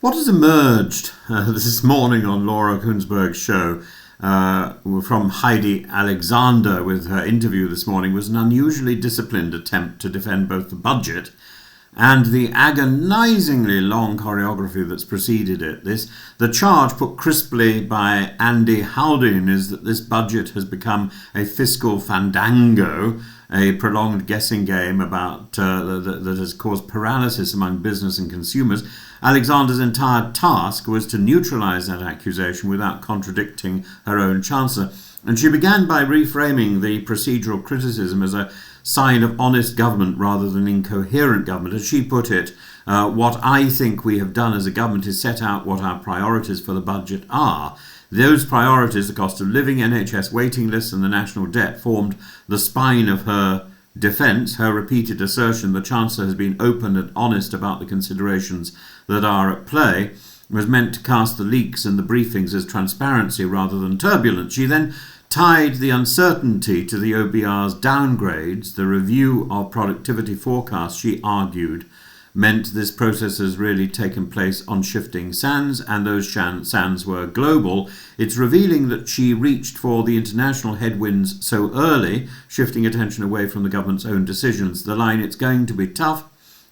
What has emerged this morning on Laura Kuenssberg's show from Heidi Alexander with her interview this morning was an unusually disciplined attempt to defend both the budget and the agonizingly long choreography that's preceded it. The charge put crisply by Andy Haldane is that this budget has become a fiscal fandango, a prolonged guessing game about that has caused paralysis among business and consumers. Alexander's entire task was to neutralise that accusation without contradicting her own Chancellor. And she began by reframing the procedural criticism as a sign of honest government rather than incoherent government. As she put it, what I think we have done as a government is set out what our priorities for the budget are. Those priorities, the cost of living, NHS waiting lists and the national debt, formed the spine of her defence. Her repeated assertion the Chancellor has been open and honest about the considerations that are at play was meant to cast the leaks and the briefings as transparency rather than turbulence. She then tied the uncertainty to the OBR's downgrades. The review of productivity forecasts, she argued, meant this process has really taken place on shifting sands, and those sands were global. It's revealing that she reached for the international headwinds so early, shifting attention away from the government's own decisions. The line, "It's going to be tough,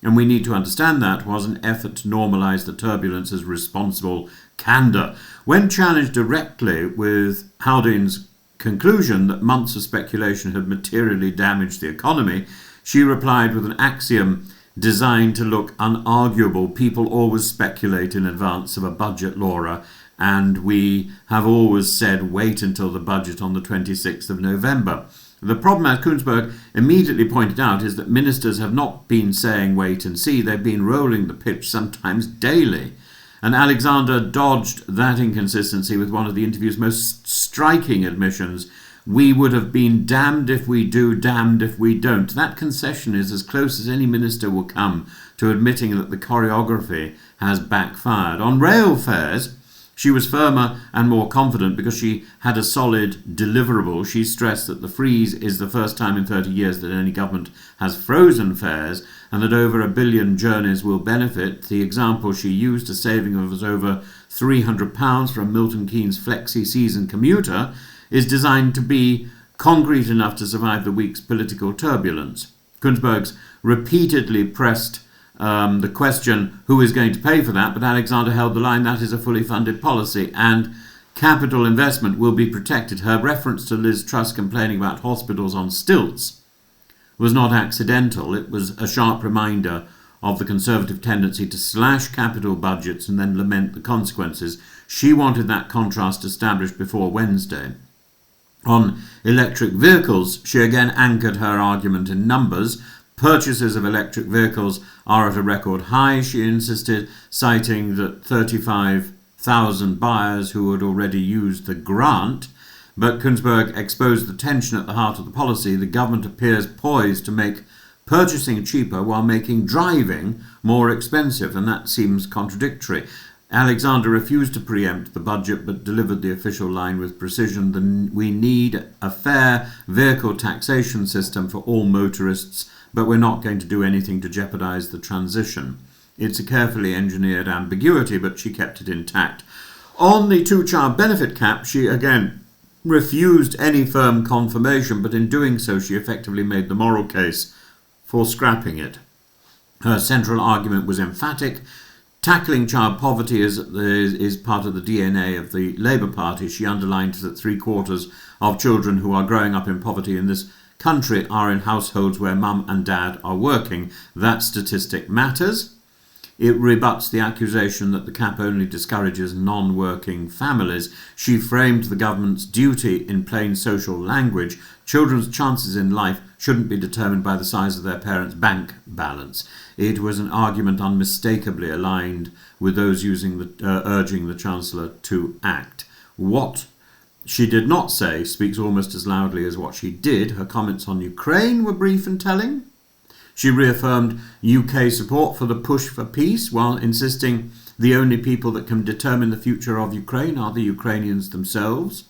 and we need to understand that," was an effort to normalise the turbulence as responsible candour. When challenged directly with Haldane's conclusion that months of speculation had materially damaged the economy, she replied with an axiom designed to look unarguable: "People always speculate in advance of a budget, Laura, and we have always said wait until the budget on the 26th of November. The problem, as Kuenssberg immediately pointed out, is that ministers have not been saying wait and see, they've been rolling the pitch sometimes daily. And Alexander dodged that inconsistency with one of the interview's most striking admissions: "We would have been damned if we do, damned if we don't." That concession is as close as any minister will come to admitting that the choreography has backfired. On rail fares, she was firmer and more confident because she had a solid deliverable. She stressed that the freeze is the first time in 30 years that any government has frozen fares, and that over 1 billion journeys will benefit. The example she used, a saving of over £300 from Milton Keynes flexi season commuter, is designed to be concrete enough to survive the week's political turbulence. Kuenssberg's repeatedly pressed the question, who is going to pay for that? But Alexander held the line, that is a fully funded policy, and capital investment will be protected. Her reference to Liz Truss complaining about hospitals on stilts was not accidental. It was a sharp reminder of the Conservative tendency to slash capital budgets and then lament the consequences. She wanted that contrast established before Wednesday. On electric vehicles, she again anchored her argument in numbers. Purchases of electric vehicles are at a record high, she insisted, citing that 35,000 buyers who had already used the grant. But Kuenssberg exposed the tension at the heart of the policy. The government appears poised to make purchasing cheaper while making driving more expensive, and that seems contradictory. Alexander refused to preempt the budget but delivered the official line with precision. We need a fair vehicle taxation system for all motorists, but we're not going to do anything to jeopardise the transition. It's a carefully engineered ambiguity, but she kept it intact. On the two-child benefit cap, she again refused any firm confirmation, but in doing so she effectively made the moral case for scrapping it. Her central argument was emphatic. Tackling child poverty is part of the DNA of the Labour Party. She underlined that 3/4 of children who are growing up in poverty in this country are in households where mum and dad are working. That statistic matters. It rebuts the accusation that the cap only discourages non-working families. She framed the government's duty in plain social language. Children's chances in life shouldn't be determined by the size of their parents' bank balance. It was an argument unmistakably aligned with those urging the Chancellor to act. What she did not say speaks almost as loudly as what she did. Her comments on Ukraine were brief and telling. She reaffirmed UK support for the push for peace while insisting the only people that can determine the future of Ukraine are the Ukrainians themselves.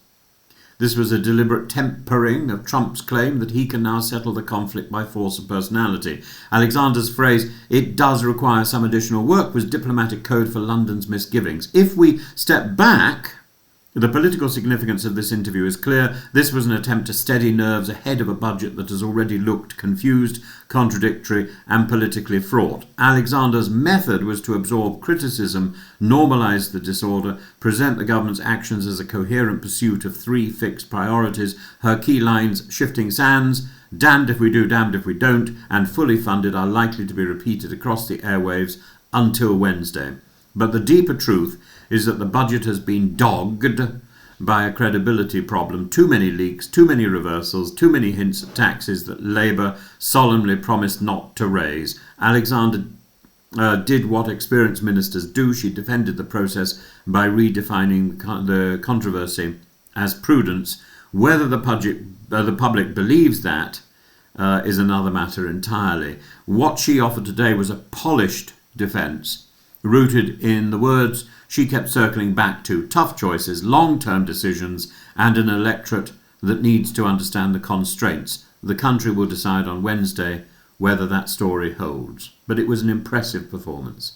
This was a deliberate tempering of Trump's claim that he can now settle the conflict by force of personality. Alexander's phrase, "it does require some additional work," was diplomatic code for London's misgivings. If we step back, the political significance of this interview is clear. This was an attempt to steady nerves ahead of a budget that has already looked confused, contradictory, and politically fraught. Alexander's method was to absorb criticism, normalise the disorder, present the government's actions as a coherent pursuit of three fixed priorities. Her key lines, "shifting sands," "damned if we do, damned if we don't," and "fully funded," are likely to be repeated across the airwaves until Wednesday. But the deeper truth is that the budget has been dogged by a credibility problem. Too many leaks, too many reversals, too many hints at taxes that Labour solemnly promised not to raise. Alexander did what experienced ministers do. She defended the process by redefining the controversy as prudence. Whether the public believes that is another matter entirely. What she offered today was a polished defence, rooted in the words she kept circling back to: tough choices, long-term decisions, and an electorate that needs to understand the constraints. The country will decide on Wednesday whether that story holds. But it was an impressive performance.